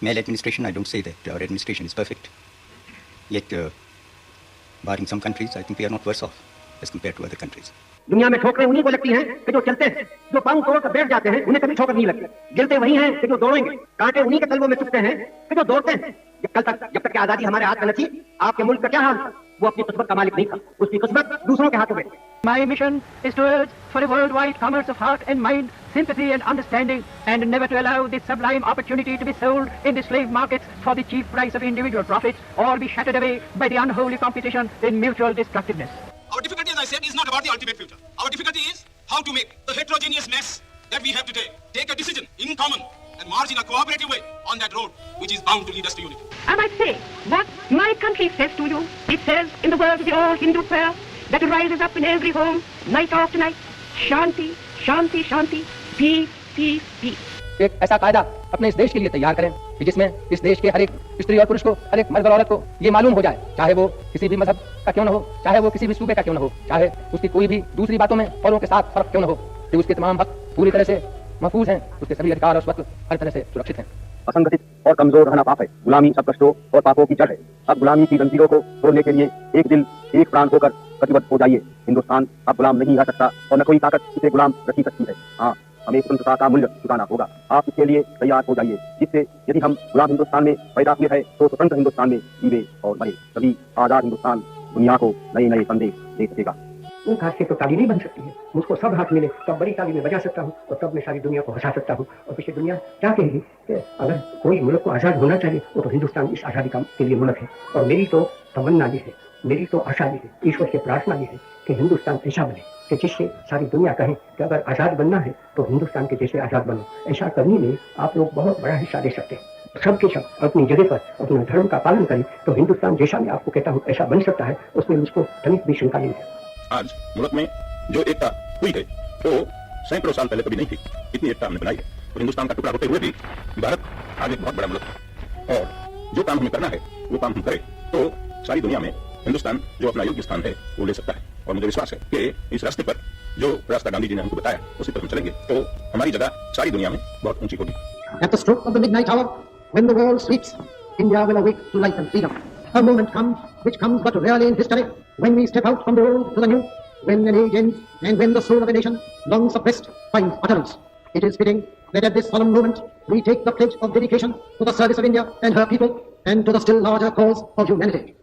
Maladministration, I don't say that our administration is perfect. Yet, barring some countries, I think we are not worse off as compared to other countries. दुनिया में ठोकरें उन्हीं को लगती हैं कि जो चलते हैं, जो पांव तोड़ कर बैठ जाते हैं, उन्हें कभी ठोकर नहीं लगती। गिरते वही हैं कि जो दौड़ेंगे, कांटे उन्हीं के तलवों में चुभते हैं कि जो दौड़ते हैं। जब तक कि आजादी हमारे हाथ में न थी, आपके मुल्क का क्या हाल था? वो अपनी किस्मत का मालिक नहीं था, उसकी किस्मत दूसरों के हाथों में। My mission is to urge for a worldwide commerce of heart and mind, sympathy and understanding, and never to allow this sublime opportunity to be sold in the slave markets for the cheap price of individual profits, or be shattered away by the unholy competition in mutual destructiveness. Our difficulty, as I said, is not about the ultimate future. Our difficulty is how to make the heterogeneous mess that we have today take a decision in common and march in a cooperative way on that road which is bound to lead us to unity. I might say what my country says to you. It says in the words of the old Hindu prayer that rises up in every home, night after night, Shanti, Shanti, Shanti, peace, peace, peace. एक ऐसा कायदा अपने इस देश के लिए तैयार करें कि जिसमें इस देश के हर एक स्त्री और पुरुष को, हर एक मर्द और औरत को ये मालूम हो जाए, चाहे वो किसी भी मजहब का क्यों न हो, चाहे वो किसी भी सूबे का क्यों न हो, चाहे उसकी कोई भी दूसरी बातों में औरों के साथ फर्क क्यों न हो, कि उसके तमाम हक पूरी तरह से महफूज हैं, उसके सभी अधिकार और स्वतंत्र हर तरह से सुरक्षित हैं। असंगठित और कमजोर रहना पाप है। गुलामी सब कष्टों और पापों की जड़ है। अब गुलामी की जंजीरों को तोड़ने के लिए एक दिल एक प्राण होकर प्रतिबद्ध हो जाइए। हिंदुस्तान अब गुलाम नहीं रह सकता और न कोई ताकत इसे गुलाम रखी सकती है। हाँ, हमें स्वतंत्रता का मूल्य चुकाना होगा। आप इसके लिए तैयार हो जाइए, जिससे यदि हम गुलाम हिंदुस्तान में पैदा हुए हैं तो स्वतंत्र हिंदुस्तान में जीवे और मरे। तभी आजाद हिंदुस्तान दुनिया को नए नए संदेश दे सकेगा। एक हाथ से तो ताली नहीं बन सकती है, मुझको सब हाथ मिले तब बड़ी ताली में बजा सकता हूँ और तब मैं सारी दुनिया को हंसा सकता हूँ। और पीछे दुनिया क्या कहेगी कि अगर कोई मुल्क को आज़ाद होना चाहिए तो हिंदुस्तान इस आज़ादी के लिए मुल्क है। और मेरी तो तमन्ना भी है, मेरी तो आशा भी है, ईश्वर से प्रार्थना भी है कि हिंदुस्तान ऐसा बने कि जिससे सारी दुनिया कहे कि अगर आज़ाद बनना है तो हिंदुस्तान के जैसे आज़ाद बनो। ऐसा करने में आप लोग बहुत बड़ा हिस्सा दे सकते हैं। सबके सब अपनी जगह पर अपने धर्म का पालन करें तो हिंदुस्तान जैसा मैं आपको कहता हूँ ऐसा बन सकता है। उसमें मुझको तनिक भी शंका नहीं है। आज मुल्क में जो एकता हुई है तो सैकड़ों साल पहले कभी नहीं थी। इतनी एकता हमने बनाई है और हिंदुस्तान का टुकड़ा होते हुए भी भारत आज एक बहुत बड़ा मुल्क है। और जो काम हमें करना है वो काम हम करें तो सारी दुनिया में हिंदुस्तान जो अपना योग्य स्थान है वो ले सकता है। और मुझे विश्वास है कि इस रास्ते पर जो रास्ता गांधी जी ने हमको बताया उसी पर हम चलेंगे तो हमारी जगह सारी दुनिया में बहुत ऊंची होगी। At the stroke of the midnight hour, when the world sleeps, India will awake to life and freedom. A moment comes, which comes but rarely in history, when we step out from the old to the new, when an age ends, and when the soul of a nation, long suppressed, finds utterance. It is fitting that at this solemn moment, we take the pledge of dedication to the service of India and her people, and to the still larger cause of humanity.